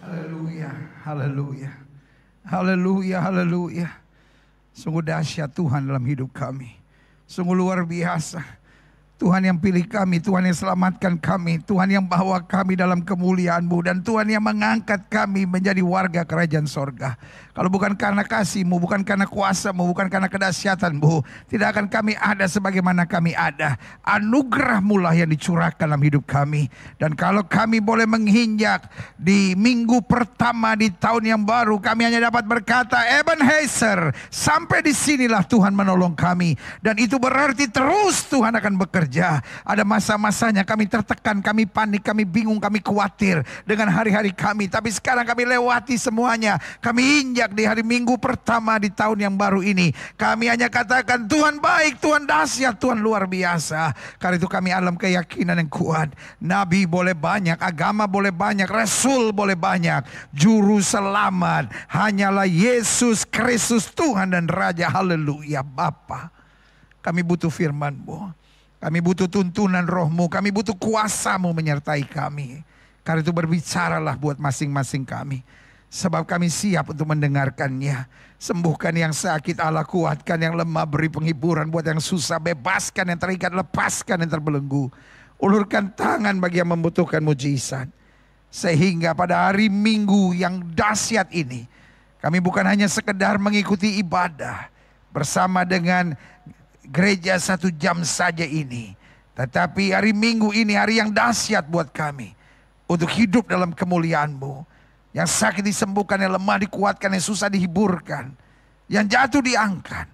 Haleluya, haleluya, haleluya, haleluya. Sungguh dahsyat Tuhan dalam hidup kami. Sungguh luar biasa. Tuhan yang pilih kami, Tuhan yang selamatkan kami, Tuhan yang bawa kami dalam kemuliaan-Mu, dan Tuhan yang mengangkat kami menjadi warga kerajaan sorga. Kalau bukan karena kasih-Mu, bukan karena kuasa-Mu, bukan karena kedahsyatan-Mu, tidak akan kami ada sebagaimana kami ada. Anugerah-Mu lah yang dicurahkan dalam hidup kami. Dan kalau kami boleh menginjak di minggu pertama di tahun yang baru, kami hanya dapat berkata, Ebenezer, sampai di sinilah Tuhan menolong kami. Dan itu berarti terus Tuhan akan bekerja. Ada masa-masanya kami tertekan, kami panik, kami bingung, kami khawatir dengan hari-hari kami. Tapi sekarang kami lewati semuanya. Kami injak di hari minggu pertama di tahun yang baru ini. Kami hanya katakan Tuhan baik, Tuhan dahsyat, Tuhan luar biasa. Karena itu kami dalam keyakinan yang kuat. Nabi boleh banyak, agama boleh banyak, Rasul boleh banyak. Juru selamat hanyalah Yesus Kristus Tuhan dan Raja. Haleluya Bapa. Kami butuh firman-Mu. Kami butuh tuntunan Roh-Mu, kami butuh kuasa-Mu menyertai kami. Karena itu berbicaralah buat masing-masing kami. Sebab kami siap untuk mendengarkannya. Sembuhkan yang sakit Allah, kuatkan yang lemah, beri penghiburan buat yang susah, bebaskan yang terikat, lepaskan yang terbelenggu. Ulurkan tangan bagi yang membutuhkan mujizat. Sehingga pada hari Minggu yang dahsyat ini, kami bukan hanya sekedar mengikuti ibadah bersama dengan gereja 1 jam saja ini. Tetapi hari Minggu ini hari yang dahsyat buat kami. Untuk hidup dalam kemuliaan-Mu. Yang sakit disembuhkan, yang lemah dikuatkan, yang susah dihiburkan. Yang jatuh diangkat.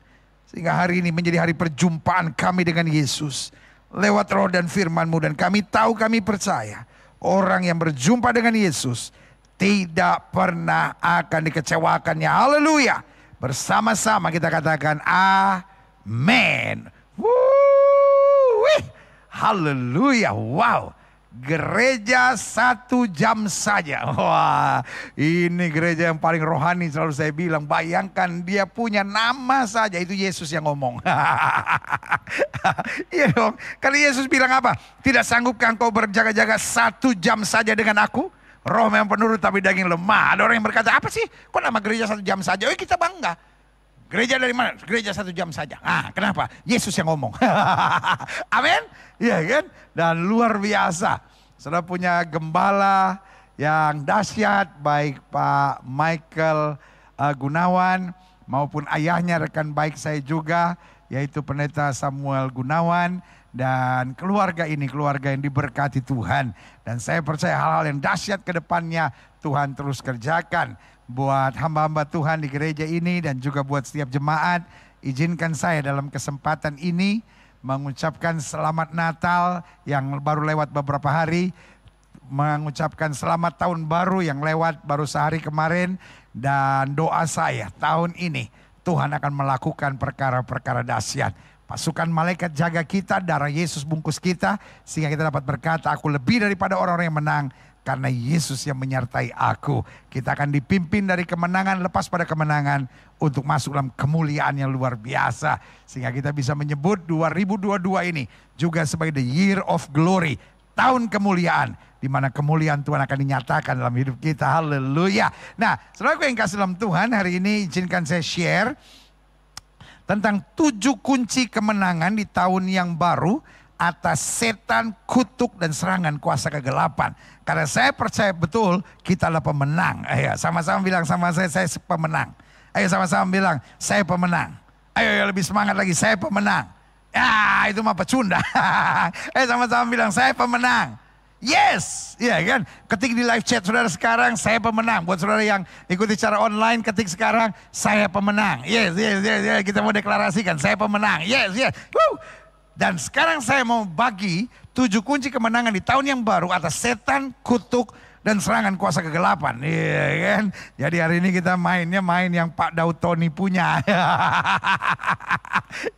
Sehingga hari ini menjadi hari perjumpaan kami dengan Yesus. Lewat roh dan firman-Mu. Dan kami tahu, kami percaya. Orang yang berjumpa dengan Yesus tidak pernah akan dikecewakannya. Haleluya. Bersama-sama kita katakan amin. Haleluya. Wow. Gereja 1 jam saja. Wah, ini gereja yang paling rohani, selalu saya bilang. Bayangkan dia punya nama saja, itu Yesus yang ngomong. Iya dong. Karena Yesus bilang apa? Tidak sanggupkah engkau berjaga-jaga 1 jam saja dengan aku? Roh memang penurut tapi daging lemah. Ada orang yang berkata, apa sih? Kok nama gereja 1 jam saja? Oh, kita bangga. Gereja dari mana? Gereja 1 jam saja. Kenapa? Yesus yang ngomong. Amin. Iya kan? Dan luar biasa. Saudara punya gembala yang dahsyat. Baik Pak Michael Gunawan maupun ayahnya rekan baik saya juga. Yaitu Pendeta Samuel Gunawan. Dan keluarga ini keluarga yang diberkati Tuhan. Dan saya percaya hal-hal yang dahsyat ke depannya Tuhan terus kerjakan. Buat hamba-hamba Tuhan di gereja ini dan juga buat setiap jemaat, izinkan saya dalam kesempatan ini mengucapkan selamat Natal yang baru lewat beberapa hari, mengucapkan selamat tahun baru yang lewat baru sehari kemarin, dan doa saya tahun ini Tuhan akan melakukan perkara-perkara dahsyat. Pasukan malaikat jaga kita, darah Yesus bungkus kita, sehingga kita dapat berkata, aku lebih daripada orang-orang yang menang. Karena Yesus yang menyertai aku. Kita akan dipimpin dari kemenangan lepas pada kemenangan. Untuk masuk dalam kemuliaan yang luar biasa. Sehingga kita bisa menyebut 2022 ini juga sebagai the year of glory. Tahun kemuliaan. Di mana kemuliaan Tuhan akan dinyatakan dalam hidup kita. Haleluya. Nah, saudaraku yang kasih dalam Tuhan, hari ini izinkan saya share tentang 7 kunci kemenangan di tahun yang baru atas setan, kutuk, dan serangan kuasa kegelapan. Karena saya percaya betul kita adalah pemenang. Ayo sama-sama bilang sama saya pemenang. Ayo sama-sama bilang, saya pemenang. Ayo lebih semangat lagi, saya pemenang. Ya itu mah pecunda. Ayo sama-sama bilang, saya pemenang. Yes, iya kan? Ketik di live chat saudara sekarang, saya pemenang. Buat saudara yang ikuti secara online, ketik sekarang, saya pemenang. Yes. Kita mau deklarasikan, saya pemenang. Yes. Woo. Dan sekarang saya mau bagi 7 kunci kemenangan di tahun yang baru atas setan, kutuk, dan serangan kuasa kegelapan. Iya kan? Jadi hari ini kita mainnya main yang Pak Daud Tony punya.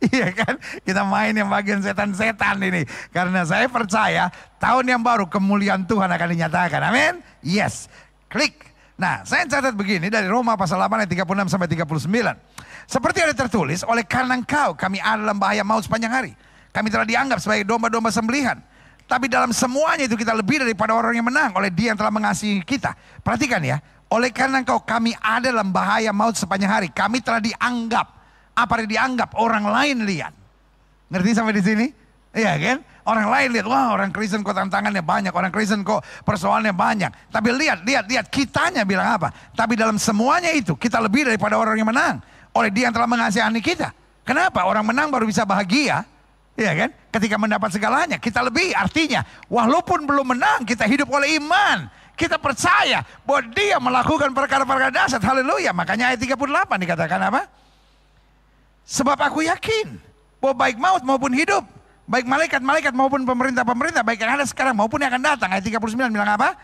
Iya kan? Kita main yang bagian setan-setan ini. Karena saya percaya tahun yang baru kemuliaan Tuhan akan dinyatakan. Amin? Yes. Klik. Nah, saya catat begini dari Roma pasal 8 ayat 36 sampai 39. Seperti ada tertulis, oleh karena engkau kami ada dalam bahaya maut sepanjang hari. Kami telah dianggap sebagai domba-domba sembelihan. Tapi dalam semuanya itu kita lebih daripada orang yang menang oleh Dia yang telah mengasihi kita. Perhatikan ya. Oleh karena engkau kami ada dalam bahaya maut sepanjang hari. Kami telah dianggap. Apa yang dianggap? Orang lain lihat. Ngerti sampai di sini? Iya kan? Orang lain lihat, wah orang Kristen kok tantangannya banyak, orang Kristen kok persoalannya banyak. Tapi lihat, kitanya bilang apa? Tapi dalam semuanya itu, kita lebih daripada orang yang menang. Oleh Dia yang telah mengasihani kita. Kenapa? Orang menang baru bisa bahagia. Iya kan? Ketika mendapat segalanya, kita lebih. Artinya, walaupun belum menang, kita hidup oleh iman. Kita percaya bahwa Dia melakukan perkara-perkara dahsyat. Haleluya. Makanya ayat 38 dikatakan apa? Sebab aku yakin bahwa baik maut maupun hidup, baik malaikat-malaikat maupun pemerintah-pemerintah, baik yang ada sekarang maupun yang akan datang. Ayat 39 bilang apa?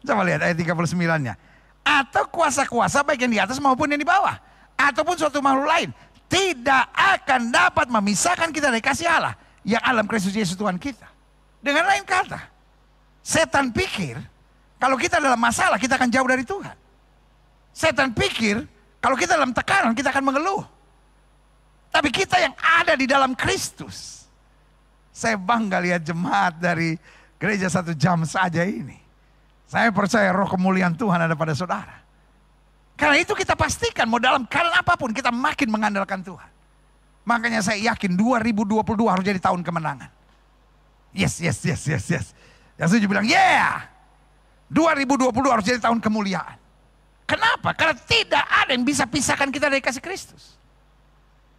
Coba lihat ayat 39-nya. Atau kuasa-kuasa baik yang di atas maupun yang di bawah. Ataupun suatu makhluk lain. Tidak akan dapat memisahkan kita dari kasih Allah. Yang alam Kristus Yesus Tuhan kita. Dengan lain kata, setan pikir kalau kita dalam masalah kita akan jauh dari Tuhan. Setan pikir kalau kita dalam tekanan kita akan mengeluh. Tapi kita yang ada di dalam Kristus. Saya bangga lihat jemaat dari gereja 1 jam saja ini. Saya percaya roh kemuliaan Tuhan ada pada saudara. Karena itu kita pastikan mau dalam keadaan apapun kita makin mengandalkan Tuhan. Makanya saya yakin 2022 harus jadi tahun kemenangan. Yes. Yang setuju bilang yeah. 2022 harus jadi tahun kemuliaan. Kenapa? Karena tidak ada yang bisa pisahkan kita dari kasih Kristus.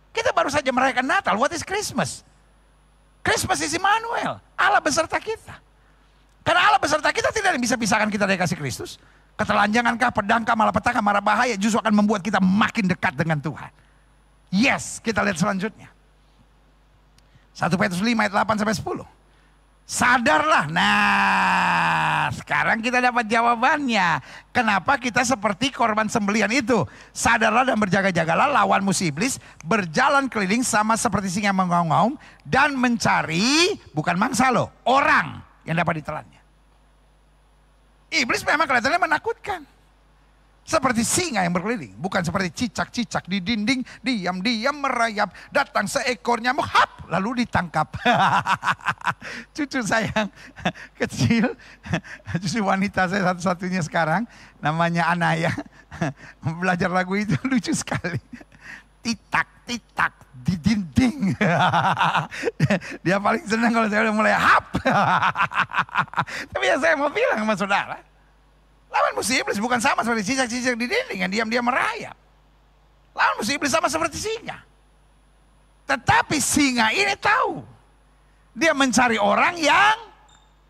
Kita baru saja merayakan Natal. What is Christmas? Christmas is Immanuel. Allah beserta kita. Karena Allah beserta kita tidak ada yang bisa pisahkan kita dari kasih Kristus. Ketelanjangankah, pedangkah, malapetaka, mara bahaya justru akan membuat kita makin dekat dengan Tuhan. Yes, kita lihat selanjutnya. 1 Petrus 5 ayat 8 sampai 10. Sadarlah. Nah, sekarang kita dapat jawabannya. Kenapa kita seperti korban sembelihan itu? Sadarlah dan berjaga-jagalah, lawan musuh iblis berjalan keliling sama seperti singa mengaum-ngaum dan mencari, bukan mangsa loh, orang yang dapat ditelannya. Iblis memang kelihatannya menakutkan. Seperti singa yang berkeliling. Bukan seperti cicak-cicak di dinding. Diam-diam merayap. Datang seekor nyamuk. Hap! Lalu ditangkap. Cucu saya yang kecil. Cucu wanita saya satu-satunya sekarang. Namanya Anaya. Belajar lagu itu lucu sekali. Titak-titak di dinding. Dia paling senang kalau saya udah mulai hap. Tapi ya saya mau bilang sama saudara. Lawan musuh iblis bukan sama seperti cicak-cicak di dinding yang diam-diam merayap. Lawan musuh iblis sama seperti singa. Tetapi singa ini tahu. Dia mencari orang yang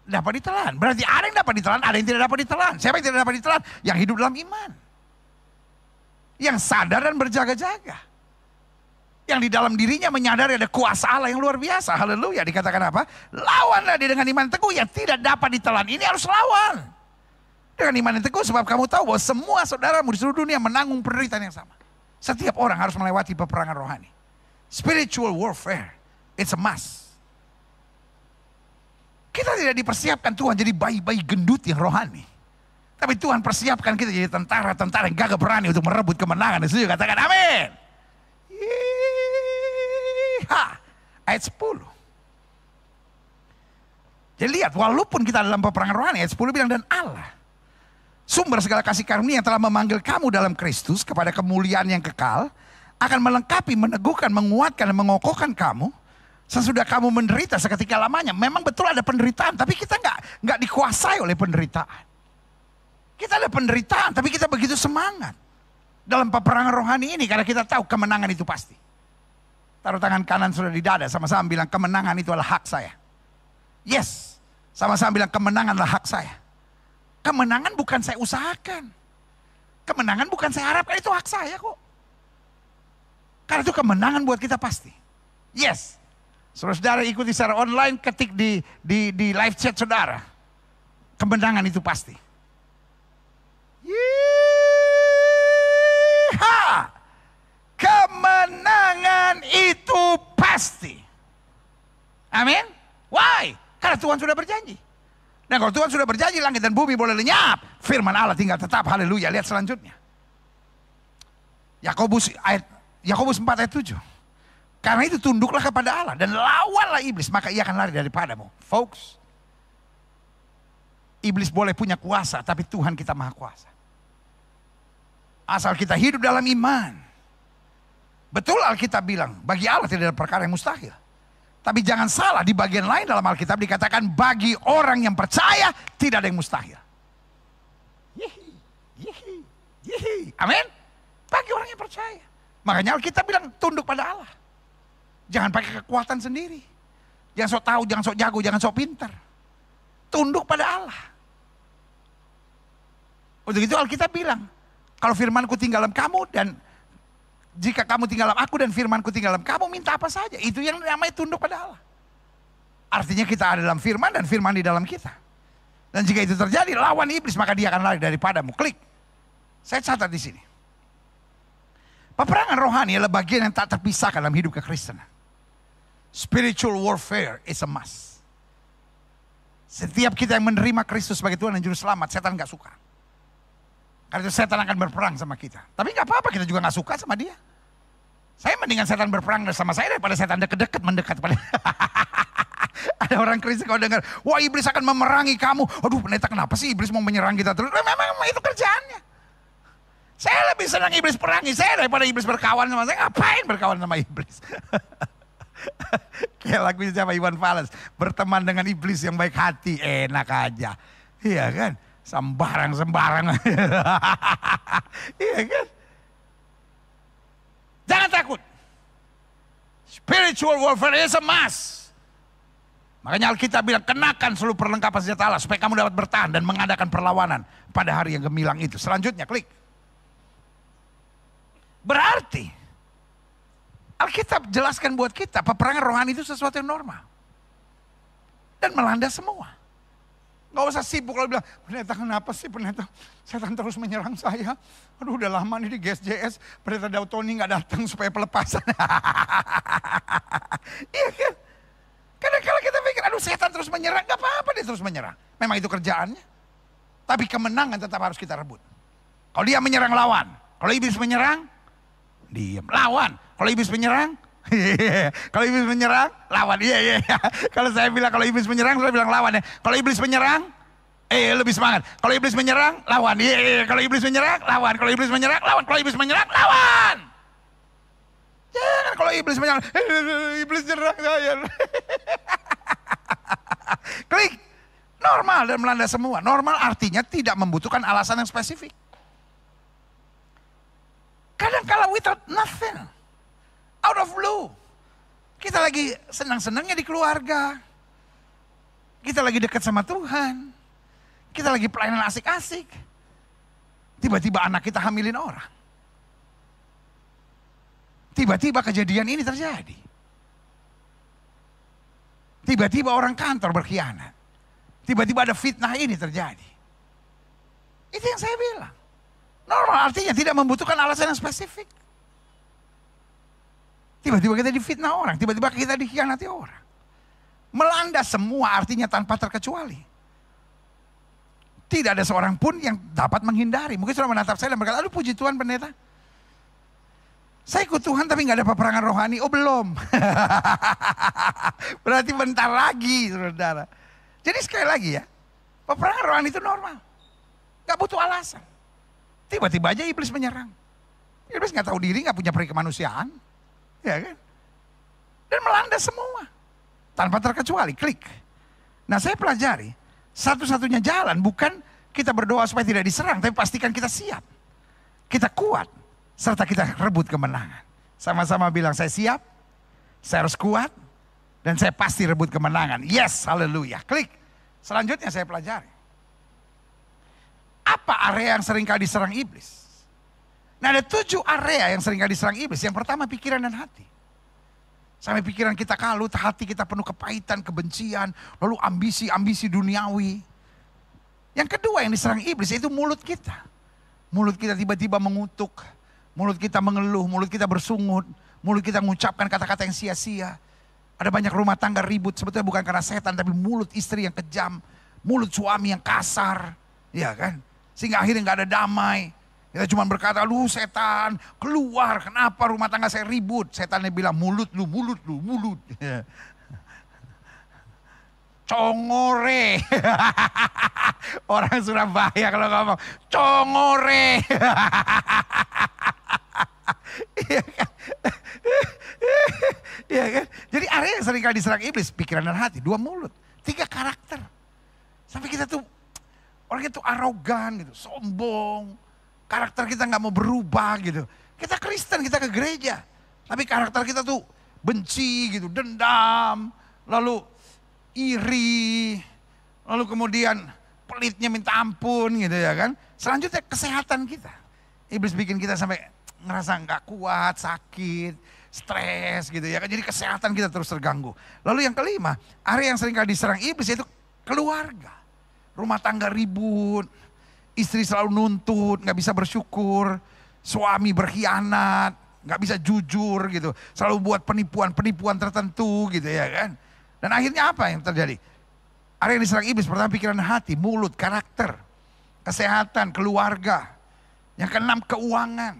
dapat ditelan. Berarti ada yang dapat ditelan, ada yang tidak dapat ditelan. Siapa yang tidak dapat ditelan? Yang hidup dalam iman. Yang sadar dan berjaga-jaga. Yang di dalam dirinya menyadari ada kuasa Allah yang luar biasa. Haleluya. Dikatakan apa? Lawanlah dia dengan iman teguh yang tidak dapat ditelan. Ini harus lawan. Dengan iman yang teguh sebab kamu tahu bahwa semua saudaramu di seluruh dunia menanggung penderitaan yang sama. Setiap orang harus melewati peperangan rohani. Spiritual warfare. It's a must. Kita tidak dipersiapkan Tuhan jadi bayi-bayi gendut yang rohani. Tapi Tuhan persiapkan kita jadi tentara-tentara yang gagah berani untuk merebut kemenangan. Di situ katakan amin. Ayat 10. Jadi lihat, walaupun kita dalam peperangan rohani, ayat 10 bilang dan Allah sumber segala kasih karunia yang telah memanggil kamu dalam Kristus kepada kemuliaan yang kekal, akan melengkapi, meneguhkan, menguatkan, dan mengokohkan kamu sesudah kamu menderita seketika lamanya. Memang betul ada penderitaan, tapi kita nggak dikuasai oleh penderitaan. Kita ada penderitaan, tapi kita begitu semangat dalam peperangan rohani ini karena kita tahu kemenangan itu pasti. Taruh tangan kanan sudah di dada, sama-sama bilang kemenangan itu adalah hak saya. Yes, sama-sama bilang kemenangan adalah hak saya. Kemenangan bukan saya usahakan. Kemenangan bukan saya harapkan, itu hak saya kok. Karena itu kemenangan buat kita pasti. Yes. Saudara-saudara ikuti secara online, ketik di live chat saudara. Kemenangan itu pasti. Yeeha! Kemenangan itu pasti. Amin. Why? Karena Tuhan sudah berjanji. Dan kalau Tuhan sudah berjanji langit dan bumi boleh lenyap, firman Allah tinggal tetap. Haleluya. Lihat selanjutnya. Yakobus 4 ayat 7. Karena itu tunduklah kepada Allah dan lawanlah iblis, maka ia akan lari daripadamu. Folks, iblis boleh punya kuasa, tapi Tuhan kita maha kuasa. Asal kita hidup dalam iman. Betul Alkitab bilang, bagi Allah tidak ada perkara yang mustahil. Tapi jangan salah, di bagian lain dalam Alkitab dikatakan bagi orang yang percaya tidak ada yang mustahil. Amin. Bagi orang yang percaya. Makanya Alkitab bilang tunduk pada Allah. Jangan pakai kekuatan sendiri. Jangan sok tahu, jangan sok jago, jangan sok pintar. Tunduk pada Allah. Untuk itu Alkitab bilang, kalau firmanku tinggal dalam kamu dan jika kamu tinggal dalam aku dan firmanku tinggal dalam kamu, minta apa saja. Itu yang namanya tunduk pada Allah. Artinya kita ada dalam firman dan firman di dalam kita. Dan jika itu terjadi, lawan iblis, maka dia akan lari daripadamu. Klik. Saya catat di sini. Peperangan rohani adalah bagian yang tak terpisahkan dalam hidup kekristenan. Spiritual warfare is a must. Setiap kita yang menerima Kristus sebagai Tuhan dan Juru Selamat, setan gak suka. Karena itu setan akan berperang sama kita. Tapi gak apa-apa, kita juga gak suka sama dia. Saya mendingan setan berperang sama saya daripada setan deket-deket mendekat pada. Ada orang Kristen kalau dengar, wah iblis akan memerangi kamu. Aduh pendeta, kenapa sih iblis mau menyerang kita terus? Memang itu kerjaannya. Saya lebih senang iblis perangi saya daripada iblis berkawan sama saya. Ngapain berkawan sama iblis? Kayak lagunya siapa, Iwan Fals, berteman dengan iblis yang baik hati, enak aja. Iya kan? Sembarang. Iya kan? Jangan takut. Spiritual warfare is a must. Makanya Alkitab bilang, kenakan seluruh perlengkapan senjata Allah supaya kamu dapat bertahan dan mengadakan perlawanan pada hari yang gemilang itu. Selanjutnya, klik. Berarti Alkitab jelaskan buat kita, peperangan rohani itu sesuatu yang normal. Dan melanda semua. Gak usah sibuk kalau bilang, pendeta kenapa sih pendeta? Setan terus menyerang saya. Aduh udah lama nih di GSJS, pendeta Dautoni gak datang supaya pelepasan. Iya kan? Kadang-kadang kita pikir, aduh setan terus menyerang. Gak apa-apa dia terus menyerang. Memang itu kerjaannya. Tapi kemenangan tetap harus kita rebut. Kalau dia menyerang, lawan. Kalau iblis menyerang, diam, lawan. Kalau iblis menyerang, kalau iblis menyerang, lawan. Iya. Kalau saya bilang kalau iblis menyerang, saya bilang lawan ya. Kalau iblis menyerang, lebih semangat. Kalau iblis menyerang, lawan. Iya. Kalau iblis menyerang, lawan. Kalau iblis menyerang, lawan. Kalau iblis menyerang, lawan. Jangan kalau iblis menyerang, iblis nyerang saya. Klik. Normal dan melanda semua. Normal artinya tidak membutuhkan alasan yang spesifik. Kadang-kala without nothing. Out of blue. Kita lagi senang-senangnya di keluarga. Kita lagi dekat sama Tuhan. Kita lagi pelayanan asik-asik. Tiba-tiba anak kita hamilin orang. Tiba-tiba kejadian ini terjadi. Tiba-tiba orang kantor berkhianat. Tiba-tiba ada fitnah ini terjadi. Itu yang saya bilang. Normal artinya tidak membutuhkan alasan yang spesifik. Tiba-tiba kita difitnah orang, tiba-tiba kita dikhianati orang. Melanda semua artinya tanpa terkecuali. Tidak ada seorang pun yang dapat menghindari. Mungkin sudah menatap saya dan berkata, aduh puji Tuhan pendeta. Saya ikut Tuhan tapi gak ada peperangan rohani. Oh belum. Berarti bentar lagi saudara. Jadi sekali lagi ya, peperangan rohani itu normal. Gak butuh alasan. Tiba-tiba aja iblis menyerang. Iblis gak tahu diri, gak punya peri kemanusiaan. Ya kan? Dan melanda semua. Tanpa terkecuali, klik. Nah saya pelajari, satu-satunya jalan bukan kita berdoa supaya tidak diserang, tapi pastikan kita siap. Kita kuat, serta kita rebut kemenangan. Sama-sama bilang, saya siap, saya harus kuat, dan saya pasti rebut kemenangan. Yes, haleluya. Klik. Selanjutnya saya pelajari. Apa area yang seringkali diserang iblis? Nah ada 7 area yang seringkali diserang iblis. Yang pertama pikiran dan hati. Sampai pikiran kita kalut, hati kita penuh kepahitan, kebencian, lalu ambisi duniawi. Yang kedua yang diserang iblis itu mulut kita. Mulut kita tiba-tiba mengutuk, mulut kita mengeluh, mulut kita bersungut, mulut kita mengucapkan kata-kata yang sia-sia. Ada banyak rumah tangga ribut, sebetulnya bukan karena setan, tapi mulut istri yang kejam, mulut suami yang kasar, ya kan? Sehingga akhirnya nggak ada damai. Kita cuma berkata, lu setan keluar, kenapa rumah tangga saya ribut? Setannya bilang, mulut lu, mulut lu, mulut. Congore. Orang Surabaya kalau ngomong, congore. Iya kan? Iya kan? Jadi area yang seringkali diserang iblis, pikiran dan hati, 2 mulut, 3 karakter. Sampai kita tuh, orang itu arogan gitu, sombong. Karakter kita nggak mau berubah gitu. Kita Kristen, kita ke gereja. Tapi karakter kita tuh benci gitu, dendam, lalu iri, lalu kemudian pelitnya minta ampun gitu ya kan. Selanjutnya kesehatan kita. Iblis bikin kita sampai ngerasa nggak kuat, sakit, stres gitu ya kan. Jadi kesehatan kita terus terganggu. Lalu yang kelima, area yang seringkali diserang iblis yaitu keluarga. Rumah tangga ribut, istri selalu nuntut, nggak bisa bersyukur, suami berkhianat, nggak bisa jujur gitu, selalu buat penipuan tertentu gitu ya kan. Dan akhirnya apa yang terjadi? Area yang diserang iblis pertama pikiran hati, mulut, karakter, kesehatan, keluarga. Yang keenam keuangan.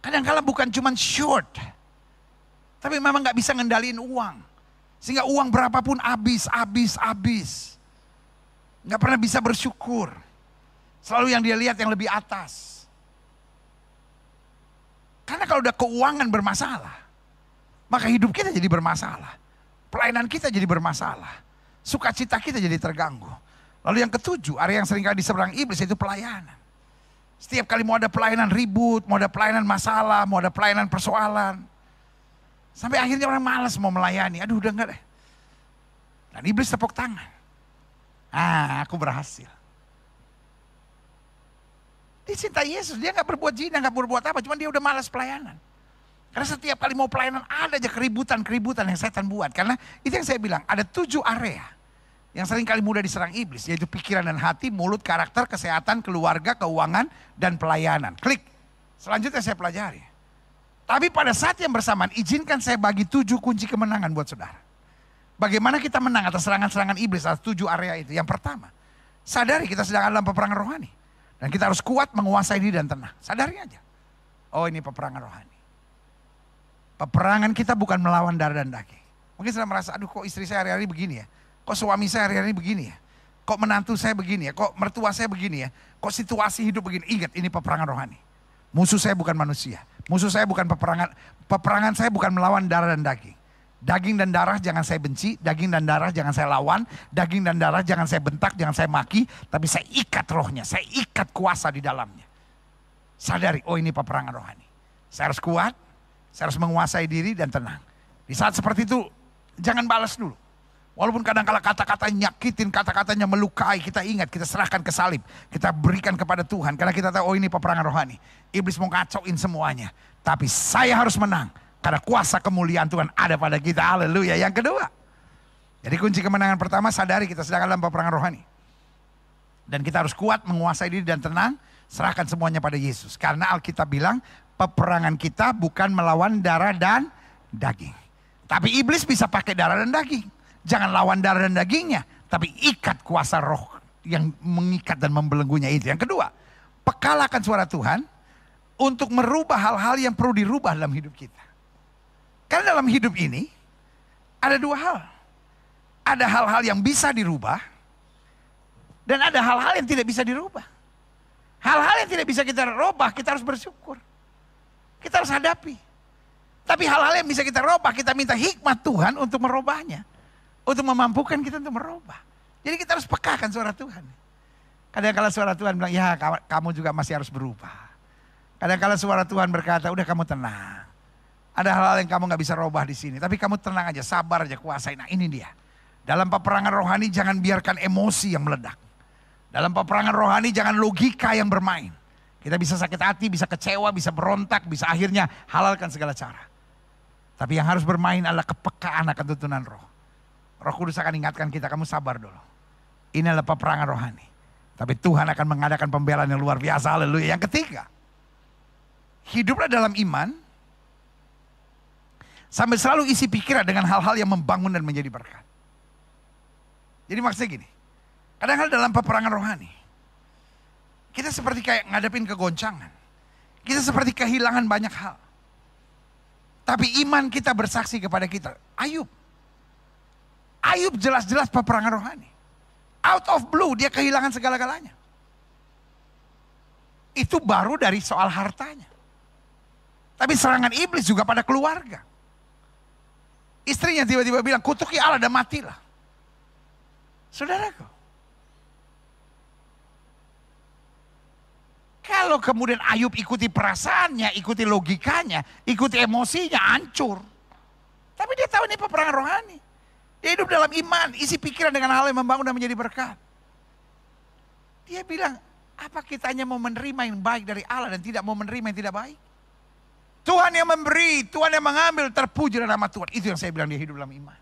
Kadang-kala bukan cuma short, tapi memang nggak bisa ngendaliin uang, sehingga uang berapapun habis. Nggak pernah bisa bersyukur. Selalu yang dia lihat yang lebih atas. Karena kalau udah keuangan bermasalah, maka hidup kita jadi bermasalah. Pelayanan kita jadi bermasalah. Sukacita kita jadi terganggu. Lalu yang ketujuh, area yang seringkali diserang iblis yaitu pelayanan. Setiap kali mau ada pelayanan ribut, mau ada pelayanan masalah, mau ada pelayanan persoalan. Sampai akhirnya orang malas mau melayani. Aduh udah enggak deh. Dan iblis tepuk tangan. Aku berhasil. Dia cinta Yesus, dia gak berbuat zina, gak berbuat apa, cuma dia udah malas pelayanan. Karena setiap kali mau pelayanan ada aja keributan yang setan buat. Karena itu yang saya bilang, ada 7 area yang sering kali mudah diserang iblis, yaitu pikiran dan hati, mulut, karakter, kesehatan, keluarga, keuangan, dan pelayanan. Klik, selanjutnya saya pelajari. Tapi pada saat yang bersamaan, izinkan saya bagi 7 kunci kemenangan buat saudara. Bagaimana kita menang atas serangan-serangan iblis atas 7 area itu. Yang pertama, sadari kita sedang dalam peperangan rohani. Dan kita harus kuat menguasai diri dan tenang. Sadari aja. Oh ini peperangan rohani. Peperangan kita bukan melawan darah dan daging. Mungkin sudah merasa, aduh kok istri saya hari-hari begini ya. Kok suami saya hari-hari begini ya. Kok menantu saya begini ya. Kok mertua saya begini ya. Kok situasi hidup begini. Ingat ini peperangan rohani. Musuh saya bukan manusia. Musuh saya bukan peperangan. Peperangan saya bukan melawan darah dan daging. Daging dan darah jangan saya benci, daging dan darah jangan saya lawan, daging dan darah jangan saya bentak, jangan saya maki, tapi saya ikat rohnya, saya ikat kuasa di dalamnya. Sadari, oh ini peperangan rohani. Saya harus kuat, saya harus menguasai diri dan tenang. Di saat seperti itu, jangan balas dulu. Walaupun kadang-kala kata-katanya nyakitin, kata-katanya melukai, kita ingat, kita serahkan ke salib. Kita berikan kepada Tuhan, karena kita tahu, oh ini peperangan rohani. Iblis mau ngacauin semuanya, tapi saya harus menang. Karena kuasa kemuliaan Tuhan ada pada kita. Haleluya. Yang kedua. Jadi kunci kemenangan pertama, sadari kita sedang dalam peperangan rohani. Dan kita harus kuat menguasai diri dan tenang. Serahkan semuanya pada Yesus. Karena Alkitab bilang peperangan kita bukan melawan darah dan daging. Tapi iblis bisa pakai darah dan daging. Jangan lawan darah dan dagingnya. Tapi ikat kuasa roh yang mengikat dan membelenggunya itu. Yang kedua. Pekalahkan suara Tuhan untuk merubah hal-hal yang perlu dirubah dalam hidup kita. Karena dalam hidup ini ada 2 hal. Ada hal-hal yang bisa dirubah dan ada hal-hal yang tidak bisa dirubah. Hal-hal yang tidak bisa kita rubah, kita harus bersyukur. Kita harus hadapi. Tapi hal-hal yang bisa kita rubah, kita minta hikmat Tuhan untuk merubahnya. Untuk memampukan kita untuk merubah. Jadi kita harus pekakan suara Tuhan. Kadang-kala suara Tuhan bilang, ya kamu juga masih harus berubah. Kadang-kala suara Tuhan berkata, udah kamu tenang. Ada hal-hal yang kamu gak bisa rubah di sini. Tapi kamu tenang aja, sabar aja, kuasai. Nah ini dia. Dalam peperangan rohani jangan biarkan emosi yang meledak. Dalam peperangan rohani jangan logika yang bermain. Kita bisa sakit hati, bisa kecewa, bisa berontak, bisa akhirnya halalkan segala cara. Tapi yang harus bermain adalah kepekaan akan tuntunan roh. Roh Kudus akan ingatkan kita, kamu sabar dulu. Ini adalah peperangan rohani. Tapi Tuhan akan mengadakan pembelaan yang luar biasa. Haleluya. Yang ketiga, hiduplah dalam iman. Sambil selalu isi pikiran dengan hal-hal yang membangun dan menjadi berkat. Jadi maksudnya gini, kadang-kadang dalam peperangan rohani, Kita seperti kayak ngadepin kegoncangan. Kita seperti kehilangan banyak hal. Tapi iman kita bersaksi kepada kita. Ayub jelas-jelas peperangan rohani. Out of blue dia kehilangan segala-galanya. Itu baru dari soal hartanya. Tapi serangan iblis juga pada keluarga. Istrinya tiba-tiba bilang, kutuki Allah dan matilah. Saudaraku. Kalau kemudian Ayub ikuti perasaannya, ikuti logikanya, ikuti emosinya, hancur. Tapi dia tahu ini peperangan rohani. Dia hidup dalam iman, isi pikiran dengan hal yang membangun dan menjadi berkat. Dia bilang, apa kita hanya mau menerima yang baik dari Allah dan tidak mau menerima yang tidak baik? Tuhan yang memberi, Tuhan yang mengambil, terpuji nama Tuhan. Itu yang saya bilang, dia hidup dalam iman.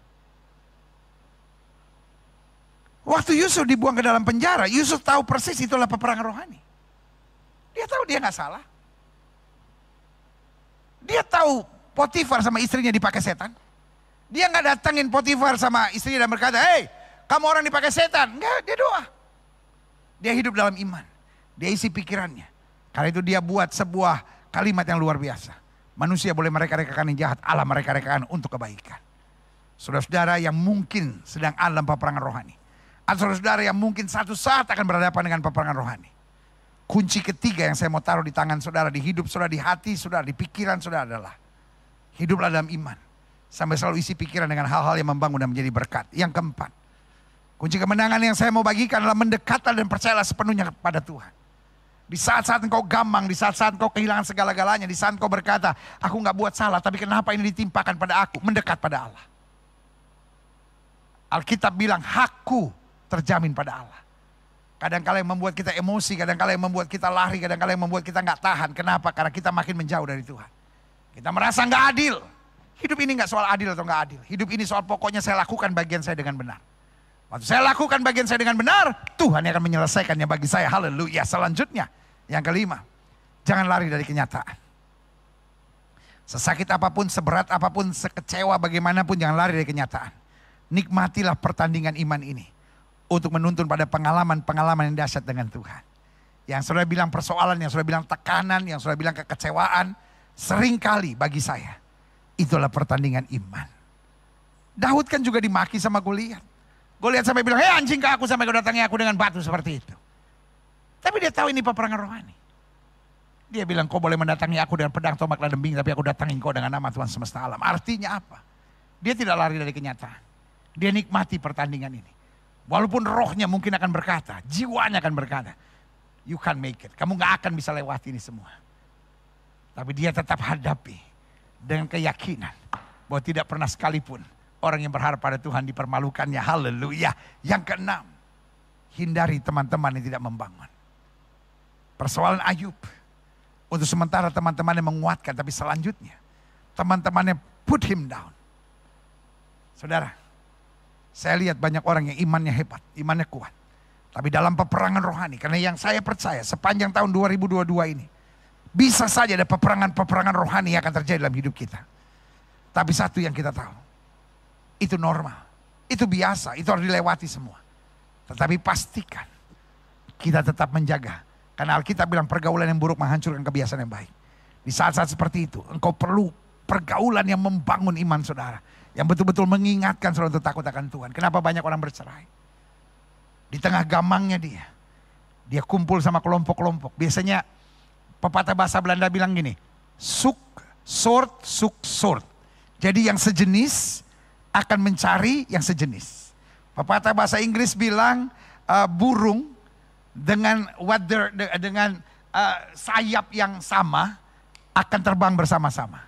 Waktu Yusuf dibuang ke dalam penjara, Yusuf tahu persis itulah peperangan rohani. Dia tahu dia nggak salah. Dia tahu Potifar sama istrinya dipakai setan. Dia nggak datangin Potifar sama istrinya dan berkata, hei, kamu orang dipakai setan. Enggak, dia doa. Dia hidup dalam iman. Dia isi pikirannya. Karena itu dia buat sebuah kalimat yang luar biasa. Manusia boleh mereka-rekakan yang jahat, Allah mereka-rekakan untuk kebaikan. Saudara-saudara yang mungkin sedang dalam peperangan rohani. Atau saudara yang mungkin satu saat akan berhadapan dengan peperangan rohani. Kunci ketiga yang saya mau taruh di tangan saudara, di hidup saudara, di hati saudara, di pikiran saudara adalah hiduplah dalam iman. Sampai selalu isi pikiran dengan hal-hal yang membangun dan menjadi berkat. Yang keempat, kunci kemenangan yang saya mau bagikan adalah mendekatlah dan percayalah sepenuhnya kepada Tuhan. Di saat-saat engkau gamang, di saat-saat engkau kehilangan segala-galanya, di saat engkau berkata, aku gak buat salah, tapi kenapa ini ditimpakan pada aku? Mendekat pada Allah. Alkitab bilang, hakku terjamin pada Allah. Kadang-kala yang membuat kita emosi, kadang-kala yang membuat kita lari, kadang-kala yang membuat kita gak tahan. Kenapa? Karena kita makin menjauh dari Tuhan. Kita merasa gak adil. Hidup ini gak soal adil atau gak adil. Hidup ini soal pokoknya saya lakukan bagian saya dengan benar. Waktu saya lakukan bagian saya dengan benar, Tuhan yang akan menyelesaikannya bagi saya. Haleluya. Selanjutnya, yang kelima, jangan lari dari kenyataan. Sesakit apapun, seberat apapun, sekecewa bagaimanapun, jangan lari dari kenyataan. Nikmatilah pertandingan iman ini untuk menuntun pada pengalaman-pengalaman yang dahsyat dengan Tuhan. Yang saudara bilang persoalan, yang saudara bilang tekanan, yang saudara bilang kekecewaan, seringkali bagi saya, itulah pertandingan iman. Daud kan juga dimaki sama Goliat. Goliat sampai bilang, hei anjing ke aku sampai kau datangi aku dengan batu seperti itu. Tapi dia tahu ini peperangan rohani. Dia bilang, kau boleh mendatangi aku dengan pedang, tombak, dan dembing, tapi aku datangi kau dengan nama Tuhan semesta alam. Artinya apa? Dia tidak lari dari kenyataan. Dia nikmati pertandingan ini. Walaupun rohnya mungkin akan berkata, jiwanya akan berkata, you can't make it. Kamu gak akan bisa lewati ini semua. Tapi dia tetap hadapi dengan keyakinan bahwa tidak pernah sekalipun orang yang berharap pada Tuhan dipermalukannya. Haleluya. Yang keenam, hindari teman-teman yang tidak membangun. Persoalan Ayub, untuk sementara teman-temannya menguatkan, tapi selanjutnya teman-temannya put him down. Saudara, saya lihat banyak orang yang imannya hebat, imannya kuat. Tapi dalam peperangan rohani, karena yang saya percaya sepanjang tahun 2022 ini, bisa saja ada peperangan-peperangan rohani yang akan terjadi dalam hidup kita. Tapi satu yang kita tahu, itu normal, itu biasa, itu harus dilewati semua. Tetapi pastikan kita tetap menjaga. Karena Alkitab bilang pergaulan yang buruk menghancurkan kebiasaan yang baik. Di saat-saat seperti itu, engkau perlu pergaulan yang membangun iman saudara. Yang betul-betul mengingatkan saudara untuk takut akan Tuhan. Kenapa banyak orang bercerai? Di tengah gamangnya dia kumpul sama kelompok-kelompok. Biasanya pepatah bahasa Belanda bilang gini, suk, sort. Jadi yang sejenis akan mencari yang sejenis. Pepatah bahasa Inggris bilang burung dengan sayap yang sama akan terbang bersama-sama.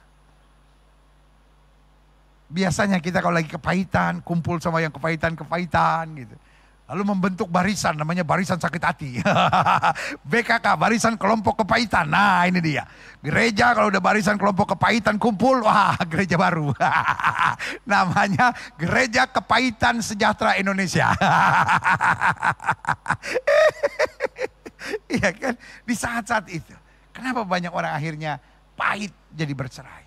Biasanya kita kalau lagi kepahitan, kumpul sama yang kepahitan gitu. Lalu membentuk barisan, namanya barisan sakit hati. BKK, barisan kelompok kepahitan. Nah ini dia. Gereja kalau udah barisan kelompok kepahitan kumpul, wah gereja baru. Namanya Gereja Kepahitan Sejahtera Indonesia. Iya kan? Di saat-saat itu. Kenapa banyak orang akhirnya pahit jadi bercerai?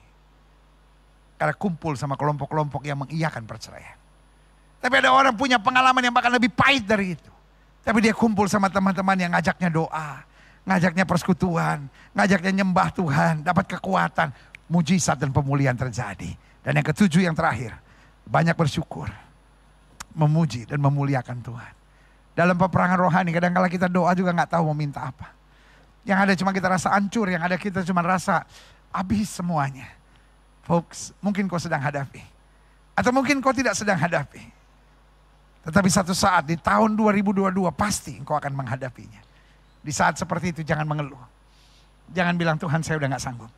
Karena kumpul sama kelompok-kelompok yang mengiyakan perceraian. Tapi ada orang punya pengalaman yang bahkan lebih pahit dari itu. Tapi dia kumpul sama teman-teman yang ngajaknya doa. Ngajaknya persekutuan, ngajaknya nyembah Tuhan, dapat kekuatan, mujizat dan pemulihan terjadi. Dan yang ketujuh yang terakhir, banyak bersyukur, memuji dan memuliakan Tuhan. Dalam peperangan rohani kadang-kala kita doa juga gak tahu mau minta apa. Yang ada cuma kita rasa hancur, yang ada kita cuma rasa habis semuanya. Folks, mungkin kau sedang hadapi. Atau mungkin kau tidak sedang hadapi. Tetapi satu saat di tahun 2022 pasti engkau akan menghadapinya. Di saat seperti itu jangan mengeluh. Jangan bilang Tuhan saya udah gak sanggup.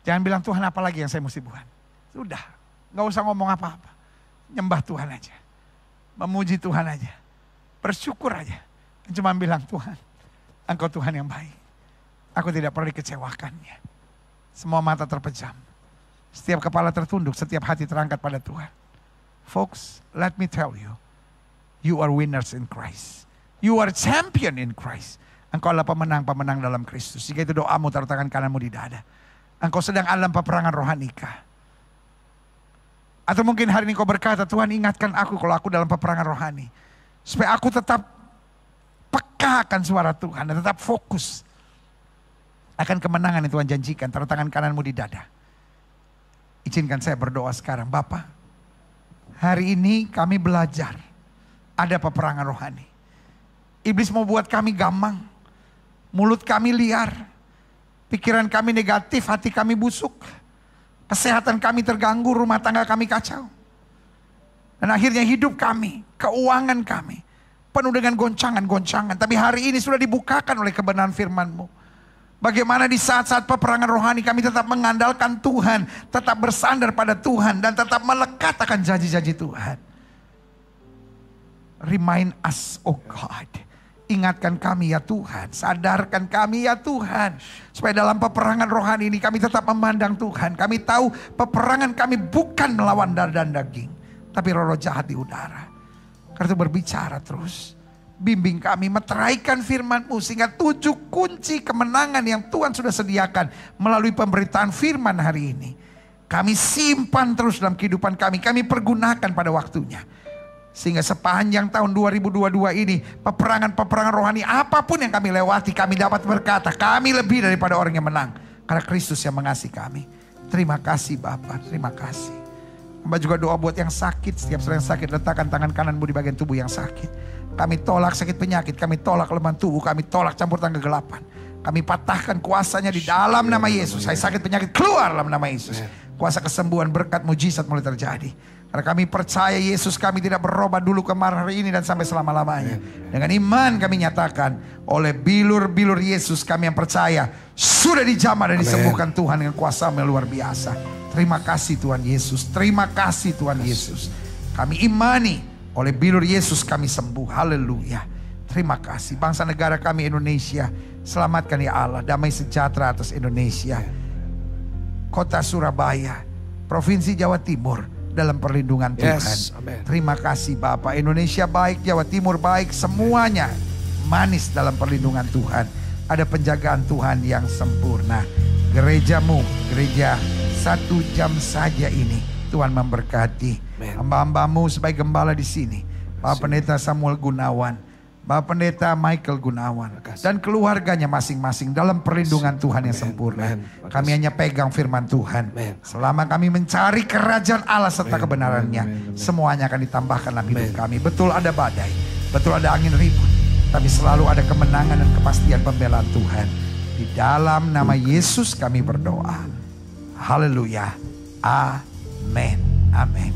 Jangan bilang Tuhan apa lagi yang saya mesti buat. Sudah, gak usah ngomong apa-apa. Nyembah Tuhan aja. Memuji Tuhan aja. Bersyukur aja. Cuma bilang Tuhan, Engkau Tuhan yang baik. Aku tidak pernah dikecewakannya. Semua mata terpejam. Setiap kepala tertunduk, setiap hati terangkat pada Tuhan. Folks, let me tell you. You are winners in Christ. You are champion in Christ. Engkau adalah pemenang-pemenang dalam Kristus. Jika itu doamu, taruh tangan kananmu di dada. Engkau sedang dalam peperangan rohanikah? Atau mungkin hari ini kau berkata, Tuhan ingatkan aku kalau aku dalam peperangan rohani. Supaya aku tetap peka akan suara Tuhan dan tetap fokus akan kemenangan yang Tuhan janjikan. Taruh tangan kananmu di dada. Izinkan saya berdoa sekarang. Bapa, hari ini kami belajar ada peperangan rohani. Iblis mau buat kami gamang, mulut kami liar, pikiran kami negatif, hati kami busuk, kesehatan kami terganggu, rumah tangga kami kacau. Dan akhirnya hidup kami, keuangan kami penuh dengan goncangan-goncangan. Tapi hari ini sudah dibukakan oleh kebenaran firman-Mu. Bagaimana di saat-saat peperangan rohani kami tetap mengandalkan Tuhan, tetap bersandar pada Tuhan, dan tetap melekat akan janji-janji Tuhan. Remind us, oh God. Ingatkan kami ya Tuhan, sadarkan kami ya Tuhan. Supaya dalam peperangan rohani ini kami tetap memandang Tuhan. Kami tahu peperangan kami bukan melawan darah dan daging, tapi roh-roh jahat di udara. Karena itu berbicara terus. Bimbing kami, meteraikan firman-Mu. Sehingga 7 kunci kemenangan yang Tuhan sudah sediakan melalui pemberitaan firman hari ini. Kami simpan terus dalam kehidupan kami. Kami pergunakan pada waktunya. Sehingga sepanjang tahun 2022 ini, peperangan-peperangan rohani apapun yang kami lewati, kami dapat berkata, kami lebih daripada orang yang menang. Karena Kristus yang mengasihi kami. Terima kasih Bapa, terima kasih. Hamba juga doa buat yang sakit. Setiap yang sakit, letakkan tangan kananmu di bagian tubuh yang sakit. Kami tolak sakit penyakit, kami tolak kelemahan tubuh, kami tolak campur tangan kegelapan. Kami patahkan kuasanya di dalam nama Yesus. Saya sakit penyakit keluar dalam nama Yesus. Kuasa kesembuhan, berkat, mujizat mulai terjadi. Karena kami percaya Yesus kami tidak berubah dulu kemarin, hari ini, dan sampai selama-lamanya. Dengan iman kami nyatakan, oleh bilur-bilur Yesus kami yang percaya, sudah dijamah dan disembuhkan Tuhan dengan kuasa-Mu yang luar biasa. Terima kasih Tuhan Yesus, terima kasih Tuhan Yesus. Kami imani, oleh bilur Yesus kami sembuh, haleluya. Terima kasih. Bangsa negara kami Indonesia, selamatkan ya Allah, damai sejahtera atas Indonesia. Kota Surabaya, Provinsi Jawa Timur, dalam perlindungan Tuhan. Terima kasih Bapak. Indonesia baik, Jawa Timur baik, semuanya manis dalam perlindungan Tuhan. Ada penjagaan Tuhan yang sempurna. Gerejamu, gereja 1 jam saja ini, Tuhan memberkati. Hamba-hambamu sebagai gembala di sini, Bapak Pendeta Samuel Gunawan, Bapak Pendeta Michael Gunawan, dan keluarganya masing-masing dalam perlindungan Tuhan yang sempurna. Kami hanya pegang firman Tuhan. Selama kami mencari kerajaan Allah serta kebenarannya, semuanya akan ditambahkan dalam hidup kami. Betul ada badai, betul ada angin ribut, tapi selalu ada kemenangan dan kepastian pembelaan Tuhan. Di dalam nama Yesus kami berdoa. Haleluya. Amin. Amin.